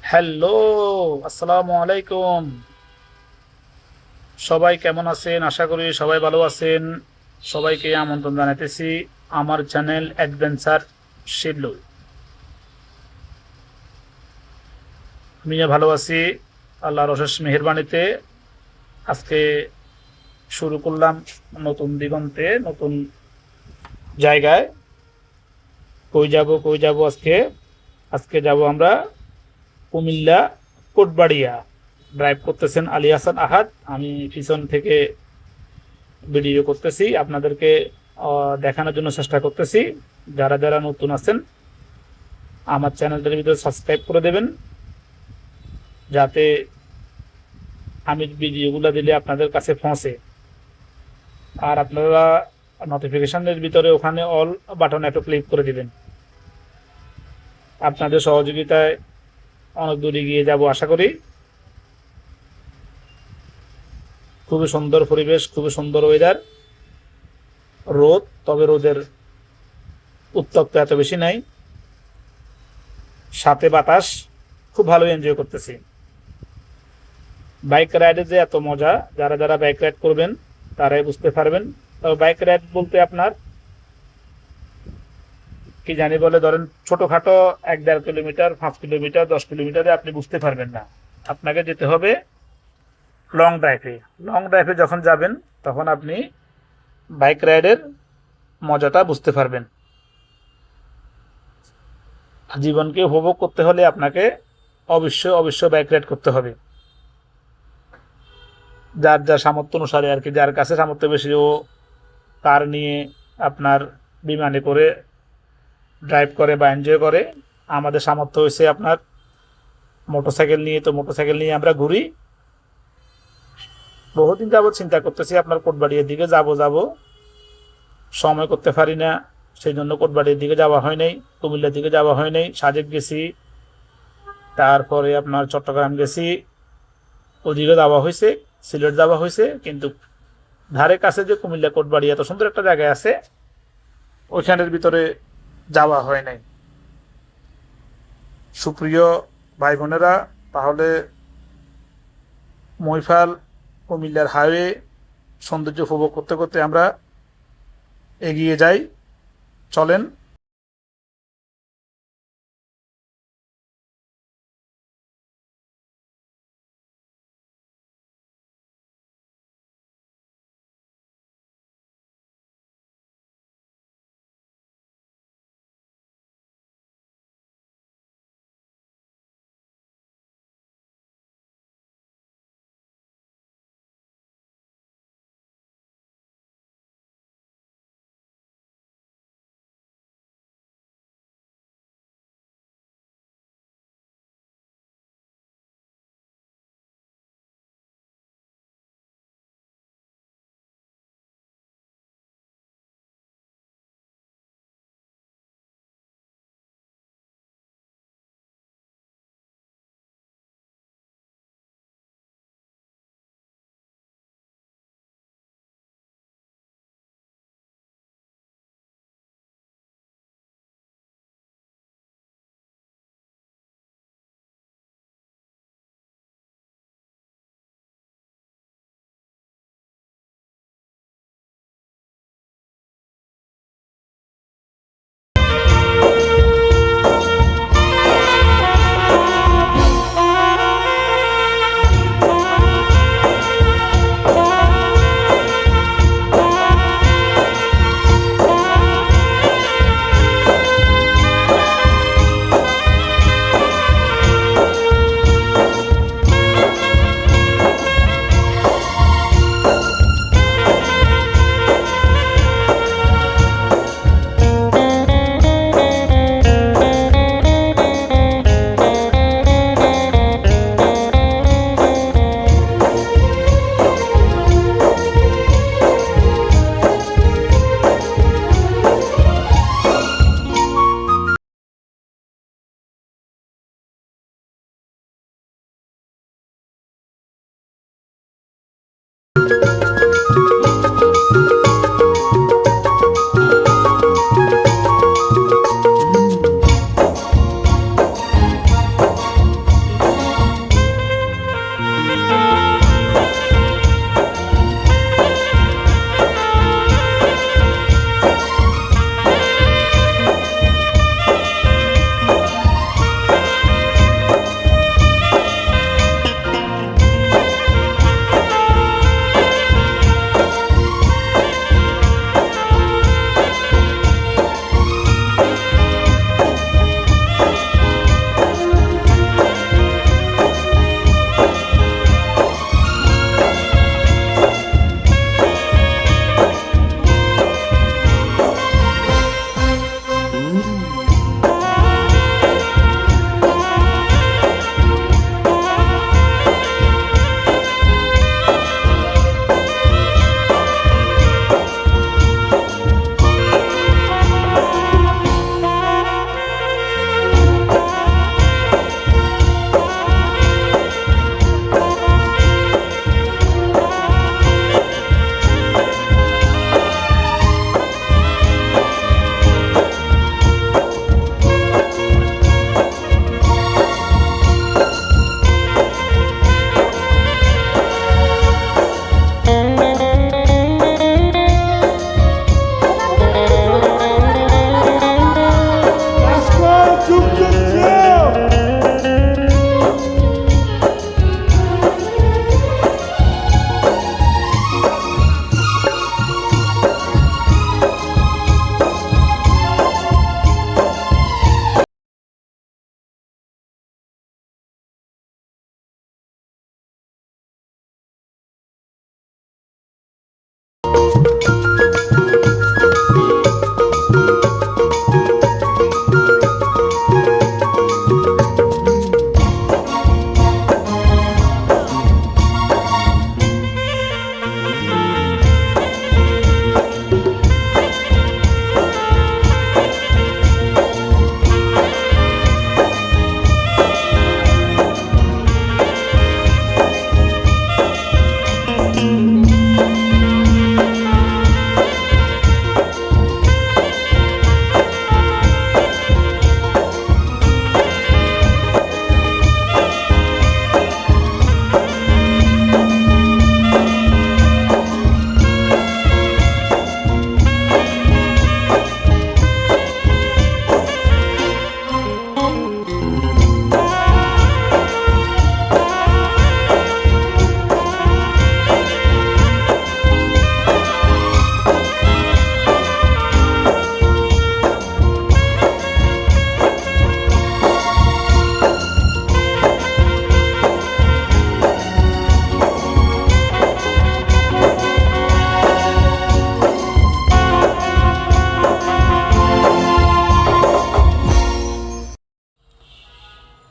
Hello, আসসালামু আলাইকুম। সবাই কেমন আছেন? আশা করি সবাই ভালো আছেন। সবাইকে আমন্ত্রণ জানাইতেছি আমার চ্যানেল অ্যাডভেঞ্চার শিবলু। আমিও ভালো আছি, আল্লাহর অশেষ মেহেরবানিতে। আজকে শুরু করলাম নতুন দিগন্তে, নতুন জায়গায়। কই যাব আজকে? আজকে যাব আমরা কুমিল্লা কোটবাড়িয়া। ড্রাইভ করতেছেন আলী হাসান আহাদ, আমি পিছন থেকে ভিডিও করতেছি আপনাদেরকে দেখানোর জন্য চেষ্টা করতেছি। যারা যারা নতুন আছেন আমার চ্যানেলটার ভিতরে সাবস্ক্রাইব করে দেবেন, যাতে আমি ভিডিওগুলো দিলে আপনাদের কাছে পৌঁছে। আর আপনারা নোটিফিকেশনের ভিতরে ওখানে অল বাটন একটু ক্লিক করে দিবেন। আপনাদের সহযোগিতায় অনেক দূরে গিয়ে যাব আশা করি। খুবই সুন্দর পরিবেশ, খুবই সুন্দর ওয়েদার। রোদ, তবে রোদের উত্তপ্ত এত বেশি নাই, সাথে বাতাস। খুব ভালো এনজয় করতেছি। বাইক রাইডে যে এত মজা, যারা যারা বাইক রাইড করবেন তারাই বুঝতে পারবেন। তবে বাইক রাইড বলতে আপনার কি জানি বলে, ধরেন ছোটখাটো 1-1.5 কিলোমিটার, 5 কিলোমিটার, 10 কিলোমিটারে আপনি বুঝতে পারবেন না। আপনাকে যেতে হবে লং ড্রাইভে। লং ড্রাইভে যখন যাবেন তখন আপনি বাইক রাইডের মজাটা বুঝতে পারবেন। জীবনকে উপভোগ করতে হলে আপনাকে অবশ্যই অবশ্যই বাইক রাইড করতে হবে। যার যার সামর্থ্য অনুসারে আর কি, যার কাছে সামর্থ্য বেশি ও কার নিয়ে, আপনার বিমানে করে ড্রাইভ করে বা এনজয় করে। আমাদের সামর্থ্য হয়েছে আপনার মোটরসাইকেল নিয়ে, তো মোটরসাইকেল নিয়ে আমরা ঘুরি। বহুদিন যাবৎ চিন্তা করতেছি আপনার কোটবাড়ির দিকে যাব, সময় করতে পারি না। সেই জন্য কোটবাড়ির দিকে যাওয়া হয় নাই, কুমিল্লার দিকে যাওয়া হয় নাই। সাজেক গেছি, তারপরে আপনার চট্টগ্রাম গেছি, ওদিকে যাওয়া হয়েছে, সিলেট যাওয়া হয়েছে, কিন্তু ধারে কাছে যে কুমিল্লা কোটবাড়ি এত সুন্দর একটা জায়গায় আছে, ওইখানের ভিতরে যাওয়া হয় নাই। সুপ্রিয় ভাই বোনেরা, তাহলে মহিফাল কুমিল্লার হাইওয়ে সৌন্দর্য উপভোগ করতে করতে আমরা এগিয়ে যাই। চলেন।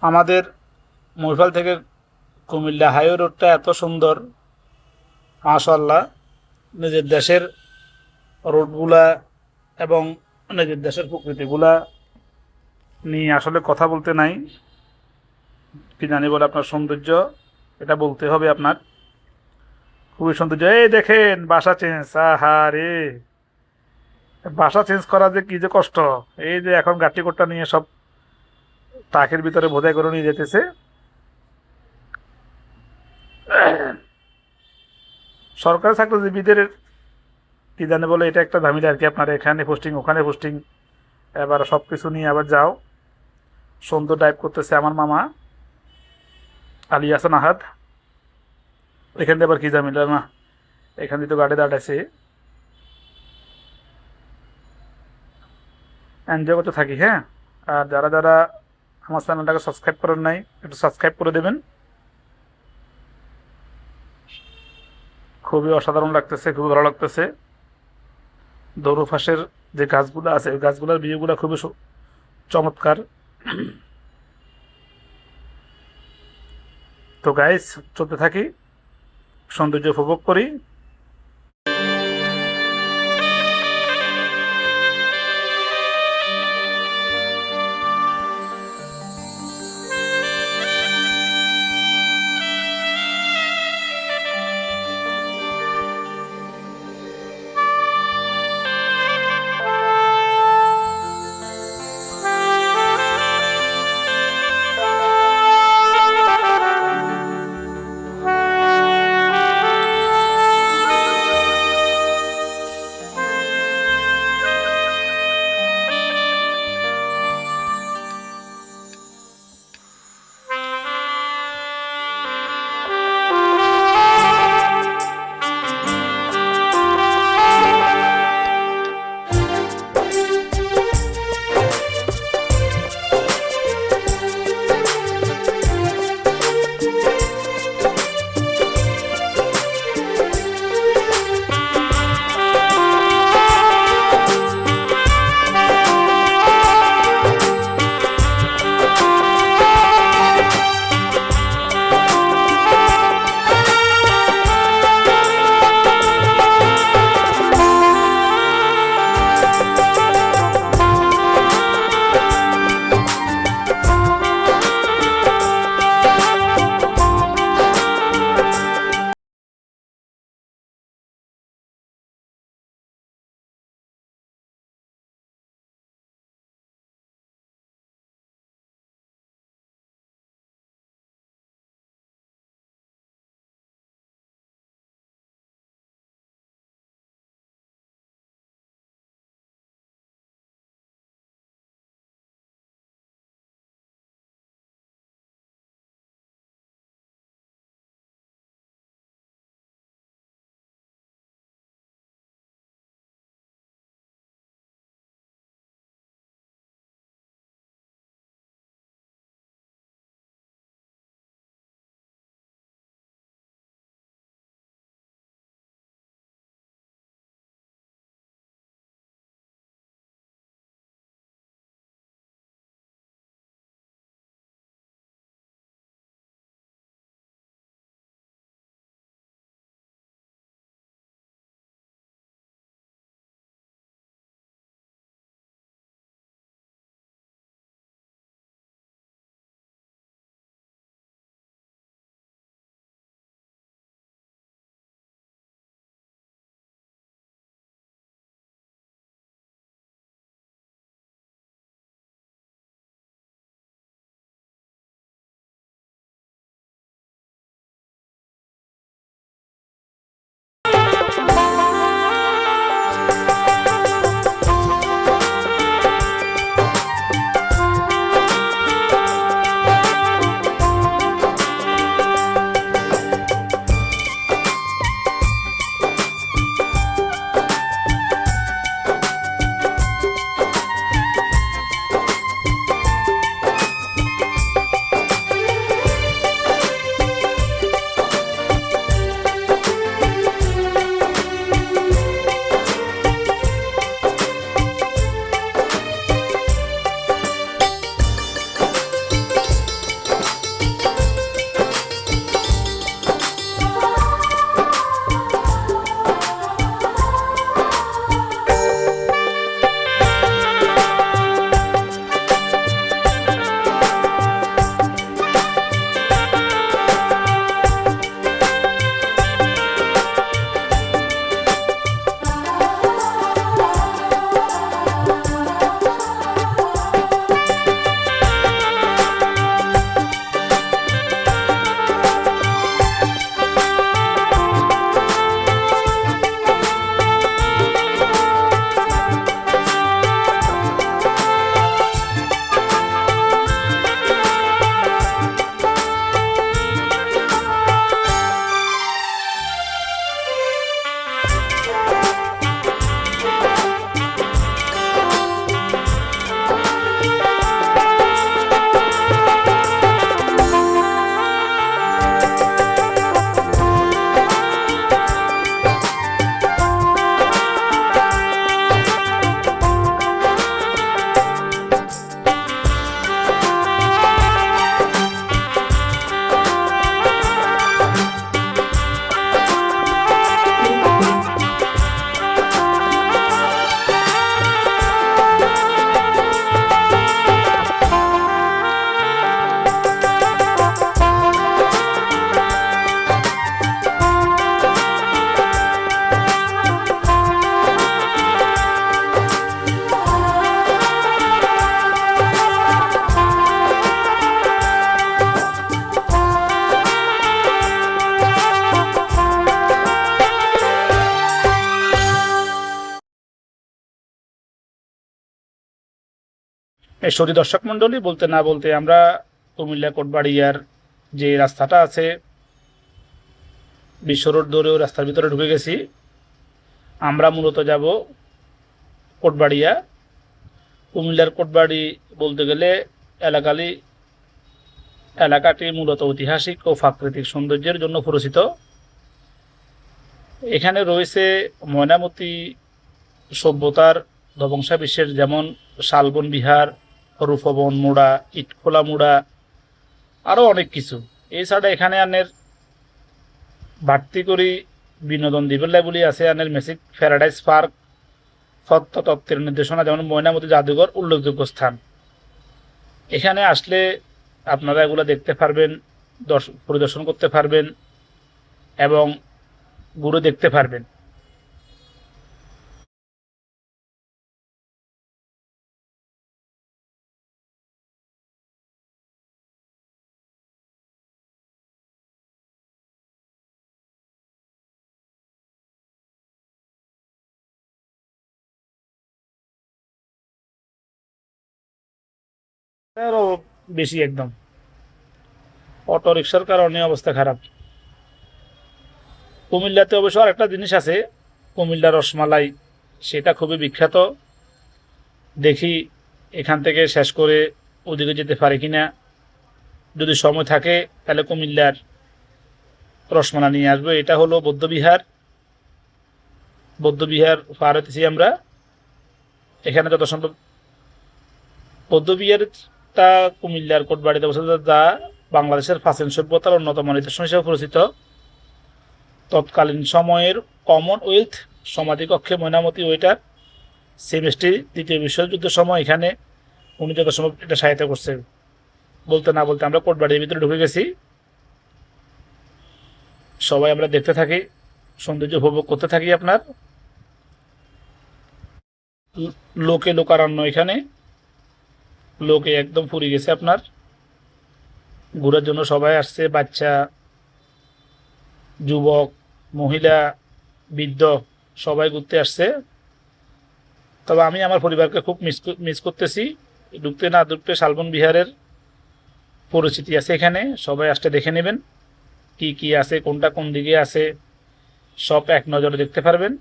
আমাদের মহিফাল থেকে কুমিল্লা হাইওয়ে রোডটা এত সুন্দর, মাশাআল্লাহ। নিজের দেশের রোডগুলা এবং নিজের দেশের প্রকৃতিগুলা নিয়ে আসলে কথা বলতে নাই, কি জানি বলে আপনার সৌন্দর্য, এটা বলতে হবে আপনার। খুবই সৌন্দর্য। এই দেখেন বাসা চেঞ্জ, আহা রে, বাসা চেঞ্জ করা যে কি যে কষ্ট। এই যে এখন গাড়ি কোটটা নিয়ে সব ট্রাকের ভিতরে বোঝাই করে নিয়ে যেতেছে। সরকারি চাকরিজীবীদের কি জানে বলে এটা একটা ঝামেলা আর কি, আপনার এখানে পোস্টিং ওখানে পোস্টিং, এবার সব কিছু নিয়ে আবার যাও। সুন্দর ড্রাইভ করতেছে আমার মামা আলী হাসান আহাদ। এখান দিয়ে আবার কি ঝামেলা না, এখান দিয়ে তো গাড়ি দাঁড়াইছে। এনজয় করতে থাকি, হ্যাঁ। আর যারা যারা আমার চ্যানেলটাকে সাবস্ক্রাইব করেন নাই, একটু সাবস্ক্রাইব করে দেবেন। খুবই অসাধারণ লাগতেছে, খুবই ভালো লাগতেছে। দৌড়ফাঁসের যে গাছগুলো আছে ওই গাছগুলোর ভিউগুলো খুবই চমৎকার। তো গাইস, চলতে থাকি, সৌন্দর্য উপভোগ করি। সরি দর্শক মণ্ডলী, বলতে না বলতে আমরা কুমিল্লা কোটবাড়িয়ার যে রাস্তাটা আছে বিশ্ব রোড ধরে ওই রাস্তার ভিতরে ঢুকে গেছি। আমরা মূলত যাব কোটবাড়িয়া। কুমিল্লার কোটবাড়ি বলতে গেলে এলাকাটি মূলত ঐতিহাসিক ও প্রাকৃতিক সৌন্দর্যের জন্য পরিচিত। এখানে রয়েছে ময়নামতি সভ্যতার ধ্বংসাবশেষ, যেমন শালবন বিহার, রূপবন মুড়া, ইটখোলা মুড়া, আরও অনেক কিছু। এছাড়া এখানে আনের বাড়তি করে বিনোদন দিবেন বলে আছে আনের ম্যাজিক প্যারাডাইস পার্ক, তত্ত্বের নির্দেশনা, যেমন ময়নামতি জাদুঘর উল্লেখযোগ্য স্থান। এখানে আসলে আপনারা এগুলো দেখতে পারবেন, পরিদর্শন করতে পারবেন এবং ঘুরে দেখতে পারবেন। আরও বেশি একদম, অটো রিক্সার কারণে অবস্থা খারাপ। কুমিল্লাতে অবশ্য আরেকটা জিনিস আছে, কুমিল্লা রসমালাই, সেটা খুবই বিখ্যাত। দেখি এখান থেকে শেষ করে ওদিকে যেতে পারি কিনা। যদি সময় থাকে তাহলে কুমিল্লার রসমালাই নিয়ে আসবো। এটা হলো বৌদ্ধবিহার পার হতেছি আমরা। এখানে যত সম্ভব বৌদ্ধবিহারটা কুমিল্লার কোটবাড়িতে অবস্থিত, যা বাংলাদেশের প্রাচীন সভ্যতার অন্যতম নিদর্শন হিসেবে পরিচিত। তৎকালীন সময়ের কমনওয়েলথ সমাধিকক্ষে ময়নামতি ওয়েটার সেমেস্ট্রি দ্বিতীয় বিশ্বযুদ্ধের সময় এখানে উনি যত সম্ভব এটা সহায়তা করছে। বলতে না বলতে আমরা কোটবাড়ির ভিতরে ঢুকে গেছি। সবাই আমরা দেখতে থাকি, সৌন্দর্য উপভোগ করতে থাকি। আপনার লোকে লোকারণ্য, এখানে লোকে একদম ফুরিয়ে গেছে। আপনার ঘোরার জন্য সবাই আসছে, বাচ্চা, যুবক, মহিলা, বৃদ্ধ সবাই ঘুরতে আসছে। তবে আমি আমার পরিবারকে খুব মিস করতেছি। ঢুকতে শালবন বিহারের পরিচিতি আছে এখানে, সবাই আসতে দেখে নেবেন কি কি আছে, কোনটা কোন দিকে আছে, সব এক নজরে দেখতে পারবেন।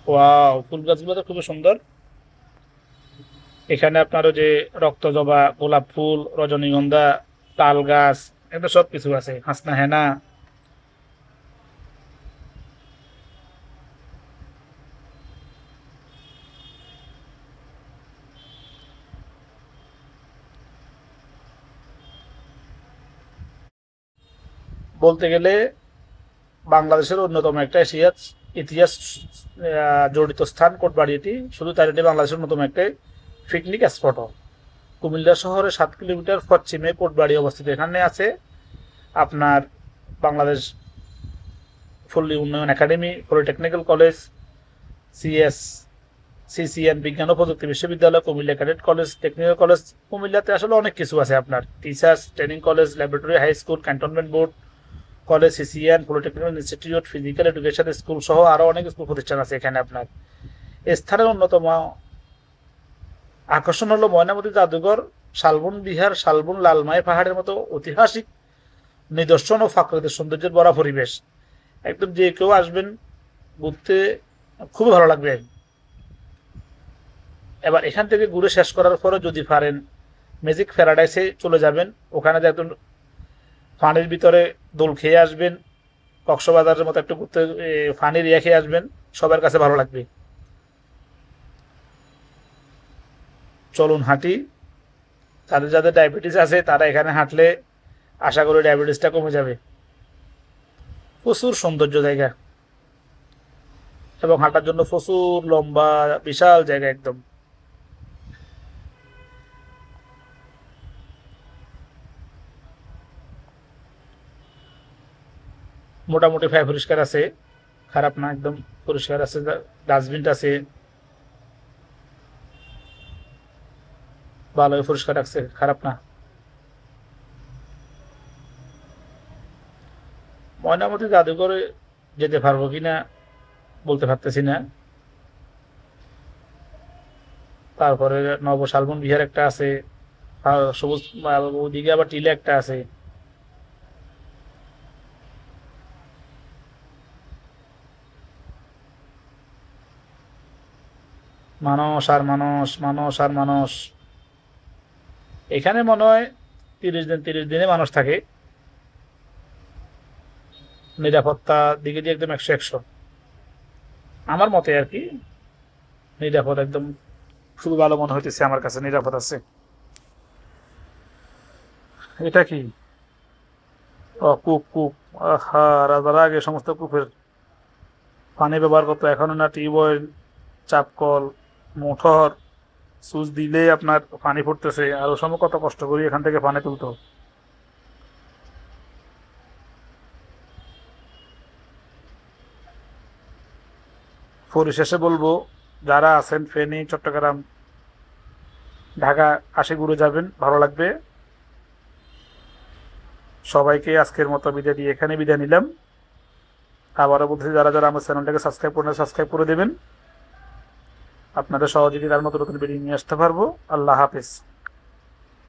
ওয়াও, ফুল গাছগুলো তো খুবই সুন্দর। এখানে আপনারও যে রক্তজবা, গোলাপ ফুল, রজনীগন্ধা, তাল গাছ, এগুলো সব কিছু আছে, হাসনা হেনা। বলতে গেলে বাংলাদেশের অন্যতম একটা ইতিহাস জড়িত স্থান কোটবাড়ি। এটি শুধু তাই, এটি বাংলাদেশের অন্যতম একটা পিকনিক স্পটও। কুমিল্লা শহরে 7 কিলোমিটার পশ্চিমে কোটবাড়ি অবস্থিত। এখানে আছে আপনার বাংলাদেশ পল্লী উন্নয়ন academy, polytechnical college, CS CCN বিজ্ঞান ও প্রযুক্তি বিশ্ববিদ্যালয়, Comilla cadet college, technical college. কুমিল্লাতে আসলে অনেক কিছু আছে আপনার, teachers training college, laboratory, high school, cantonment board college, CCN, polytechnical institute, physical education school সহ আরও অনেক স্কুল প্রতিষ্ঠান আছে এখানে। আপনার স্থানের অন্যতম আকর্ষণ হলো ময়নামতি জাদুঘর, শালবন বিহার, শালবন লালমাই পাহাড়ের মতো ঐতিহাসিক নিদর্শন ও প্রাকৃতিক সৌন্দর্যের ভরা পরিবেশ। একদম যে কেউ আসবেন ঘুরতে, খুবই ভালো লাগবে। এবার এখান থেকে ঘুরে শেষ করার পরে যদি পারেন ম্যাজিক প্যারাডাইসে চলে যাবেন। ওখানে যে একদম পানির ভিতরে দোল খেয়ে আসবেন, কক্সবাজারের মতো একটু ঘুরতে পানির ইয়ে খেয়ে আসবেন, সবার কাছে ভালো লাগবে। চলুন হাঁটি। যাদের যাদের ডায়াবেটিস আছে তারা এখানে হাঁটলে আশা করি ডায়াবেটিসটা কমে যাবে। প্রচুর সৌন্দর্য জায়গা এবং হাঁটার জন্য প্রচুর লম্বা বিশাল জায়গা একদম। মোটামুটি ফায়ার পরিষ্কার আছে, খারাপ না, একদম পরিষ্কার আছে। ডাস্টবিন আছে, ভালোই পরিষ্কার রাখছে, খারাপ না। ময়নামতি জাদুঘরে যেতে পারবো কিনা বলতে পারতেছি না। তারপরে নব শালবন বিহার একটা আছে, আর সবুজ ওদিকে আবার টিলে একটা আছে। মানস আর মানস, মানস আর মানস। এখানে মনে হয় 30 দিন, 30 দিনে মানুষ থাকে। নিরাপত্তা দিকে দিয়ে একদম 100-100 আমার মতে আর কি। নিরাপদ একদম, শুধু ভালো মনে হইতেছে আমার কাছে, নিরাপদ আছে। এটা কি? ও কূপ, কূপ। আহা, রাজার আগে সমস্ত কূপের পানি ব্যবহার করতো, এখন না টিউবওয়েল, চাপকল, মোটর, সুইচ দিলেই আপনার পানি ফুটতেছে। আর ও সময় কত কষ্ট করি এখান থেকে পানি তুলতো। পরিশেষে বলবো, যারা আছেন ফেনী, চট্টগ্রাম, ঢাকা, আশি ঘুরে যাবেন, ভালো লাগবে। সবাইকে আজকের মতো বিদায় দিয়ে এখানে বিদায় নিলাম। আবারও বলতেছি, যারা যারা আমার চ্যানেলটাকে সাবস্ক্রাইব করে সাবস্ক্রাইব করে দেবেন। আপনাদের সহযোগিতার মতো নতুন ভিডিও নিয়ে আসতে পারবো। আল্লাহ হাফেজ।